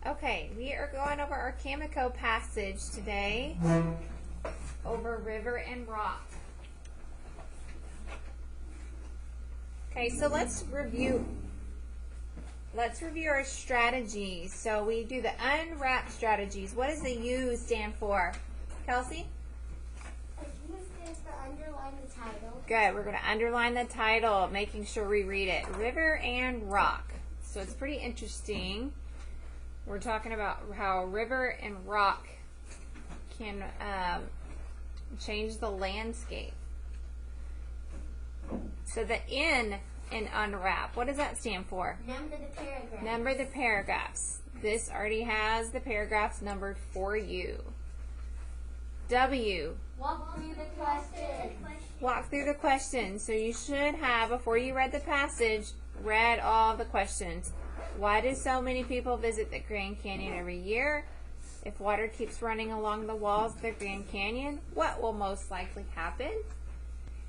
Okay, we are going over our Kamico passage today, over river and rock. Okay, so let's review our strategies. So we do the unwrap strategies. What does the U stand for? Kelsey? U stands for underline the title. Good, we're going to underline the title, making sure we read it. River and rock. So it's pretty interesting. We're talking about how river and rock can change the landscape. So the N in unwrap, what does that stand for? Number the paragraph. Number the paragraphs. This already has the paragraphs numbered for you. W. Walk through the question. Walk through the questions. So you should have, before you read the passage, read all the questions. Why do so many people visit the Grand Canyon every year? If water keeps running along the walls of the Grand Canyon, what will most likely happen?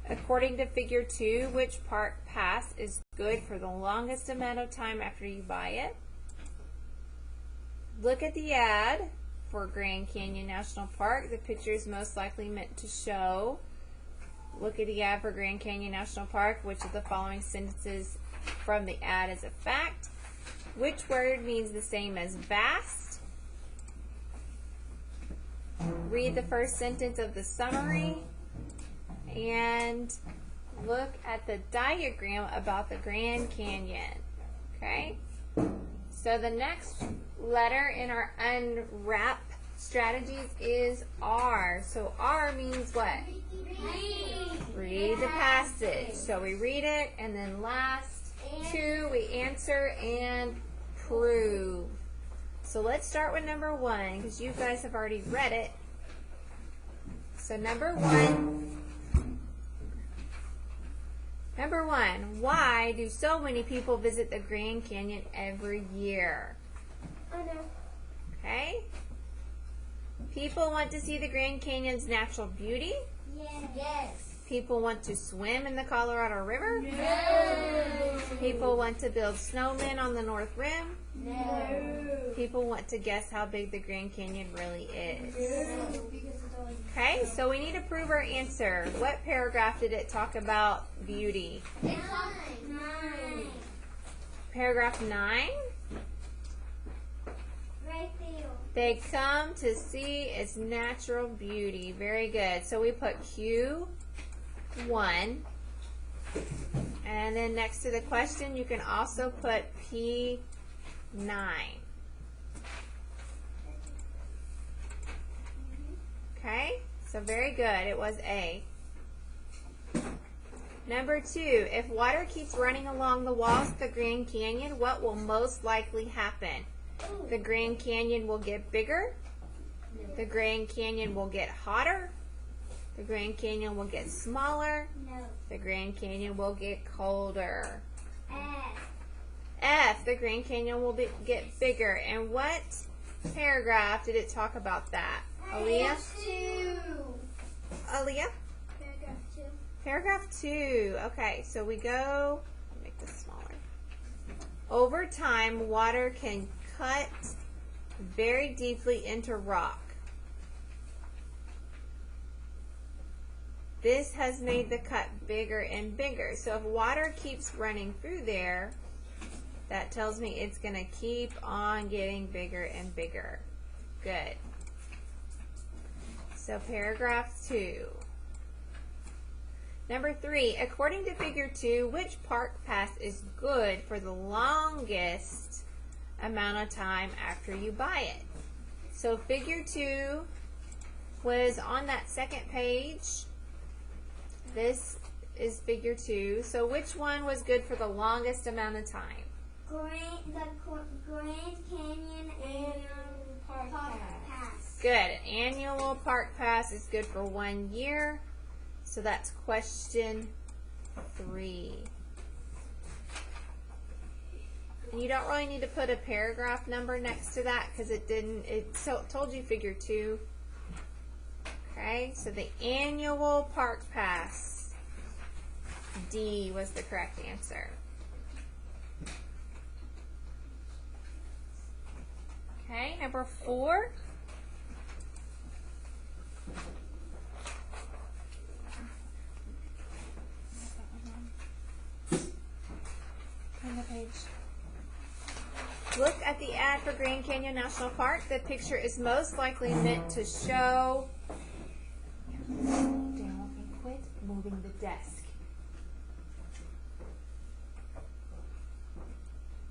According to figure 2, which park pass is good for the longest amount of time after you buy it? Look at the ad for Grand Canyon National Park. The picture is most likely meant to show. Look at the ad for Grand Canyon National Park. Which of the following sentences from the ad is a fact? Which word means the same as vast? Read the first sentence of the summary and look at the diagram about the Grand Canyon. Okay? So the next letter in our unwrap strategies is R. So R means what? Read the passage. So we read it, and then last 2 we answer and prove. So let's start with number 1 because you guys have already read it. So number 1, why do so many people visit the Grand Canyon every year? Oh no. Okay? People want to see the Grand Canyon's natural beauty. Yes. People want to swim in the Colorado River. No. People want to build snowmen on the North Rim. No. People want to guess how big the Grand Canyon really is. No. Okay, so we need to prove our answer. What paragraph did it talk about beauty? 9. Paragraph 9? Right there. They come to see its natural beauty. Very good. So we put Q1. And then next to the question, you can also put P9. Okay, so very good. It was A. Number 2, if water keeps running along the walls of the Grand Canyon, what will most likely happen? The Grand Canyon will get bigger. The Grand Canyon will get hotter. The Grand Canyon will get smaller. No. The Grand Canyon will get colder. F. F, the Grand Canyon will get bigger. And what paragraph did it talk about that? Aaliyah? 2. Aaliyah? Paragraph 2. Paragraph 2. Okay, so we go, make this smaller. Over time, water can cut very deeply into rock. This has made the cut bigger and bigger. So if water keeps running through there, that tells me it's going to keep on getting bigger and bigger. Good. So paragraph 2. Number 3, according to figure 2, which park pass is good for the longest amount of time after you buy it? So figure 2 was on that second page. This is figure 2. So which one was good for the longest amount of time? Grand Canyon Annual Park Pass. Good. Annual park pass is good for 1 year. So that's question 3. And you don't really need to put a paragraph number next to that because it told you figure 2. Okay, so the annual park pass, D was the correct answer. number 4. Turn the page. Look at the ad for Grand Canyon National Park. The picture is most likely meant to show. Down and quit moving the desk.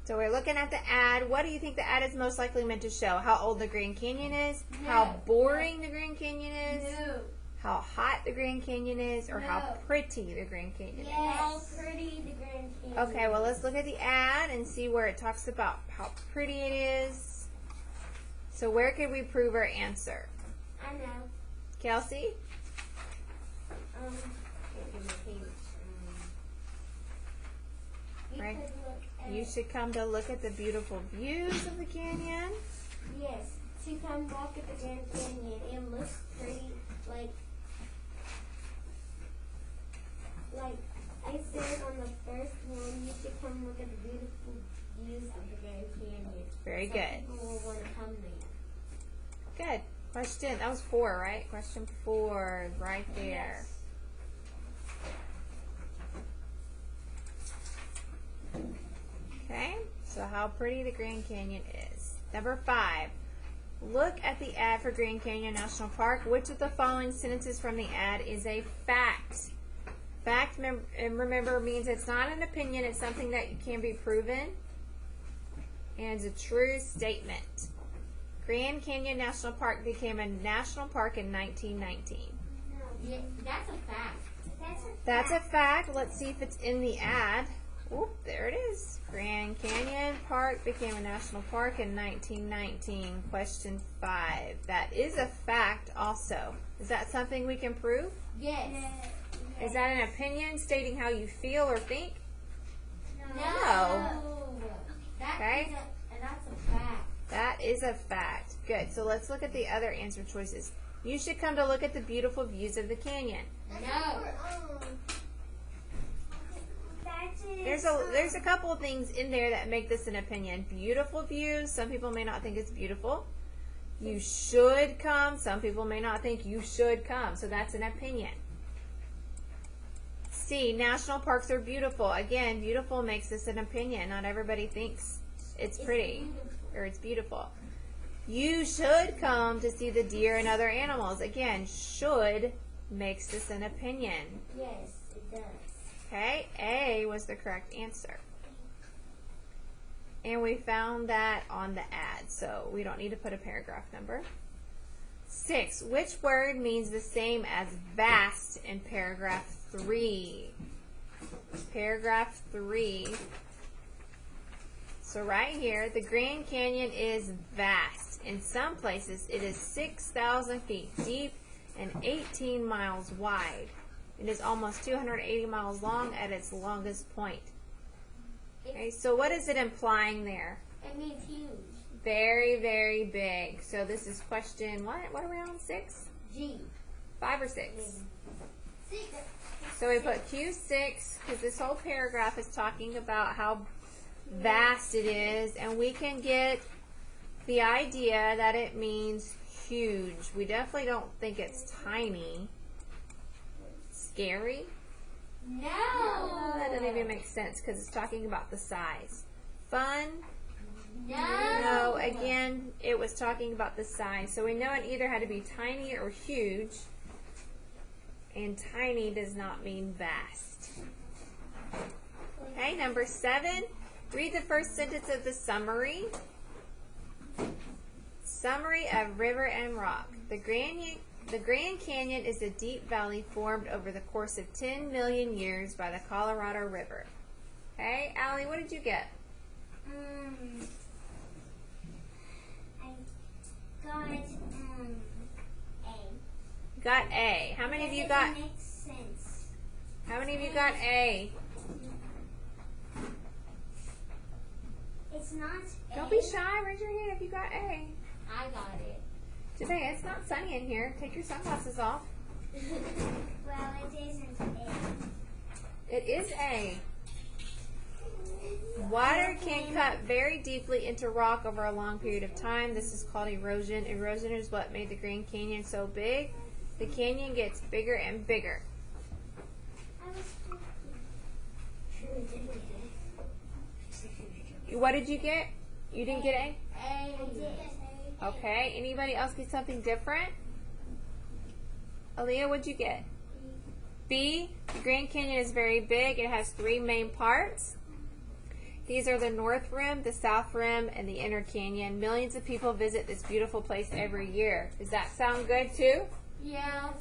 So we're looking at the ad. What do you think the ad is most likely meant to show? How old the Grand Canyon is? No. How boring the Grand Canyon is? No. How hot the Grand Canyon is? Or how No. pretty the Grand Canyon is? How pretty the Grand Canyon. Okay, well, let's look at the ad and see where it talks about how pretty it is. So where could we prove our answer? I know. Kelsey? You Right. could look at, You should come to look at the beautiful views of the canyon. yes, to come walk at the Grand Canyon. It looks pretty, like I said on the first one, you should come look at the beautiful views of the Grand Canyon. Very So good. people will want to come there. Good. Question, that was 4, right? Question 4, right there. Yes. Okay, so how pretty the Grand Canyon is. Number 5, look at the ad for Grand Canyon National Park. Which of the following sentences from the ad is a fact? Fact, and remember, means it's not an opinion, it's something that can be proven, and it's a true statement. Grand Canyon National Park became a national park in 1919. Yeah, that's a fact. That's a fact. Let's see if it's in the ad. Oop, there it is. Grand Canyon Park became a national park in 1919. Question 5. That is a fact also. Is that something we can prove? Yes. Is that an opinion stating how you feel or think? No. Okay. That's a fact. That is a fact. Good. So let's look at the other answer choices. You should come to look at the beautiful views of the canyon. No. There's a couple of things in there that make this an opinion. Beautiful views. Some people may not think it's beautiful. You should come. Some people may not think you should come. So that's an opinion. C, national parks are beautiful. Again, beautiful makes this an opinion. Not everybody thinks it's pretty or it's beautiful. You should come to see the deer and other animals. Again, should makes this an opinion. Yes, it does. Okay, A was the correct answer. And we found that on the ad, so we don't need to put a paragraph number. 6, which word means the same as vast in paragraph 3? Paragraph 3. So right here, the Grand Canyon is vast. In some places, it is 6,000 feet deep and 18 miles wide. It is almost 280 miles long at its longest point. Okay, so what is it implying there? It means huge. Very, very big. So this is question, what are we on, 6? G. 5 or 6? 6. So we put Q6 because this whole paragraph is talking about how vast it is, and we can get the idea that it means huge. We definitely don't think it's tiny. Scary? No. That doesn't even make sense because it's talking about the size. Fun? No. No, again, it was talking about the size. So we know it either had to be tiny or huge. And tiny does not mean vast. Okay, number 7. Read the first sentence of the summary. Summary of river and rock. The Grand Canyon is a deep valley formed over the course of 10 million years by the Colorado River. Okay, Allie, what did you get? I got A. You got A. How many of you got? That makes sense. How many of you got A? It's not A. Don't be shy. Raise your hand if you got A. I got it. Janae, it's not sunny in here. Take your sunglasses off. Well, it isn't A. It is A. Water can cut very deeply into rock over a long period of time. This is called erosion. Erosion is what made the Grand Canyon so big. The canyon gets bigger and bigger. What did you get? You didn't get A? Okay. Anybody else get something different? Aaliyah, what'd you get? B. The Grand Canyon is very big. It has 3 main parts. These are the North Rim, the South Rim, and the Inner Canyon. Millions of people visit this beautiful place every year. Does that sound good too? Yes.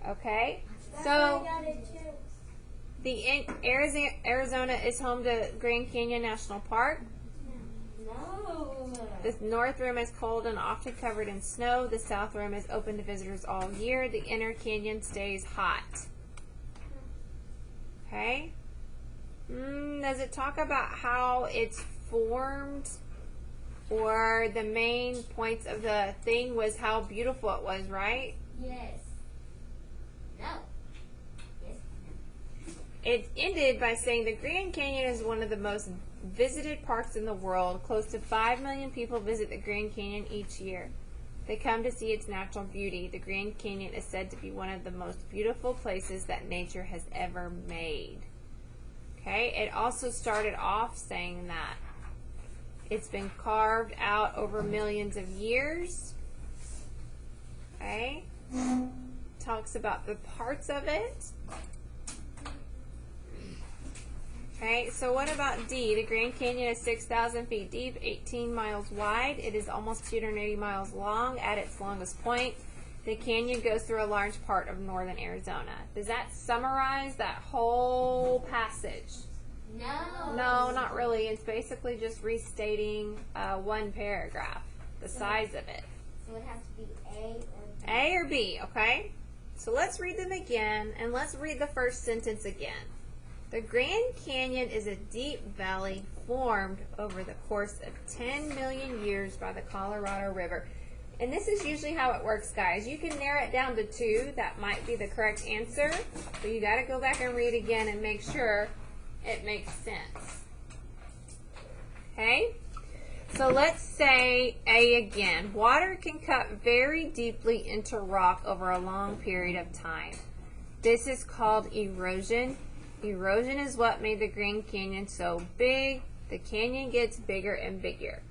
Okay. So the Arizona is home to Grand Canyon National Park. No. The North Rim is cold and often covered in snow. The South Rim is open to visitors all year. The Inner Canyon stays hot. Okay. Does it talk about how it's formed, or the main points of the thing was how beautiful it was, right? Yes. No. Yes. It ended by saying the Grand Canyon is one of the most visited parks in the world. Close to 5 million people visit the Grand Canyon each year. They come to see its natural beauty. The Grand Canyon is said to be one of the most beautiful places that nature has ever made. Okay, it also started off saying that it's been carved out over millions of years. Okay, talks about the parts of it. Okay, so what about D? The Grand Canyon is 6,000 feet deep, 18 miles wide. It is almost 280 miles long at its longest point. The canyon goes through a large part of northern Arizona. Does that summarize that whole passage? No. No, not really. It's basically just restating one paragraph, the size of it. So it has to be A or B. A or B, okay? So let's read them again, and let's read the first sentence again. The Grand Canyon is a deep valley formed over the course of 10 million years by the Colorado River. And this is usually how it works, guys. You can narrow it down to 2. That might be the correct answer. But you got to go back and read again and make sure it makes sense. Okay? So let's say A again. Water can cut very deeply into rock over a long period of time. This is called erosion. Erosion is what made the Grand Canyon so big. The canyon gets bigger and bigger.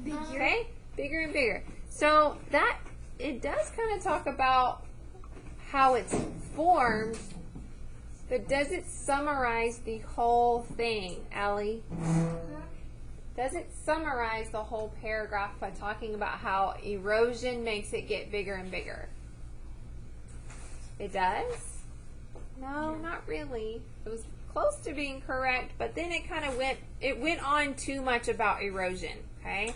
Okay? Bigger and bigger. So that, it does kind of talk about how it's formed, but does it summarize the whole thing, Allie? Does it summarize the whole paragraph by talking about how erosion makes it get bigger and bigger? It does? No, not really. It was close to being correct, but then it kind of went on too much about erosion, okay?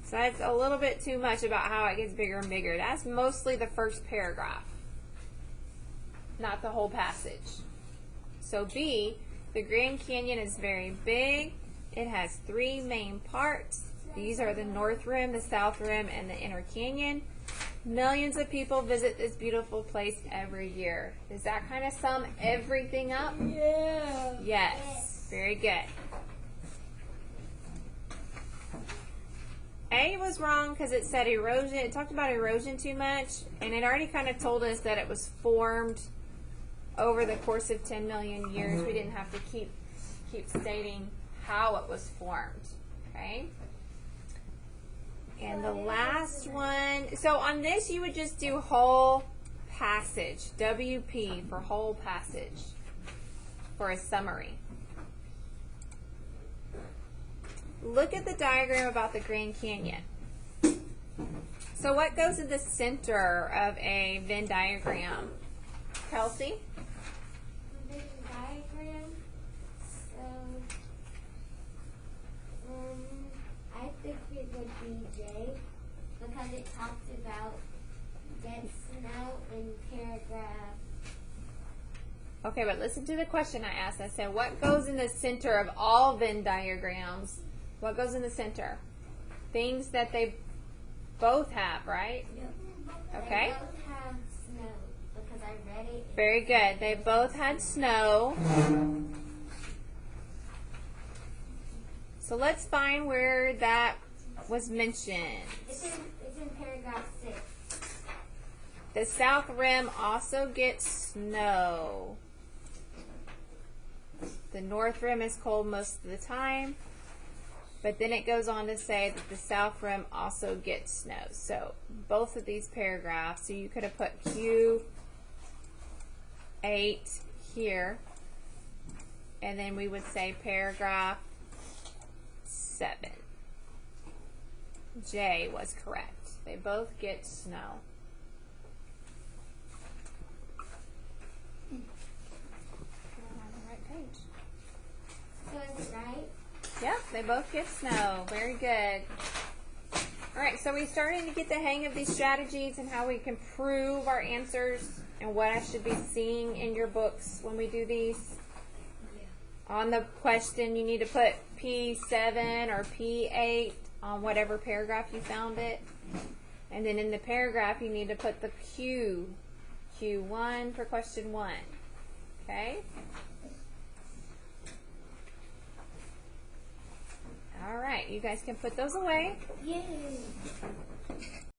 So that's a little bit too much about how it gets bigger and bigger. That's mostly the first paragraph, not the whole passage. So B, the Grand Canyon is very big. It has 3 main parts. These are the North Rim, the South Rim, and the Inner Canyon. Millions of people visit this beautiful place every year. Does that kind of sum everything up? Yeah. Yes. Very good. A was wrong because it said erosion. It talked about erosion too much, and it already kind of told us that it was formed over the course of 10 million years. We didn't have to keep stating how it was formed. Okay? And the last one, so on this you would just do whole passage, WP for whole passage for a summary. Look at the diagram about the Grand Canyon. So what goes in the center of a Venn diagram? Kelsey? Venn diagram. So, I think it would be J because it talks about dead snow in paragraph. Okay, but listen to the question I asked. I said, what goes in the center of all Venn diagrams? What goes in the center? Things that they both have, right? Yep. Okay. They both have snow because I read it. Very good. They both had snow. So let's find where that was mentioned. It's in paragraph 6. The south rim also gets snow. The north rim is cold most of the time. But then it goes on to say that the south rim also gets snow. So both of these paragraphs, so you could have put Q8 here. And then we would say paragraph 7. J was correct. They both get snow. On the right page. So is it right? Yep, they both get snow. Very good. Alright, so we're starting to get the hang of these strategies and how we can prove our answers and what I should be seeing in your books when we do these. On the question, you need to put P7 or P8 on whatever paragraph you found it. And then in the paragraph, you need to put the Q1 for question 1. Okay? All right, you guys can put those away. Yay!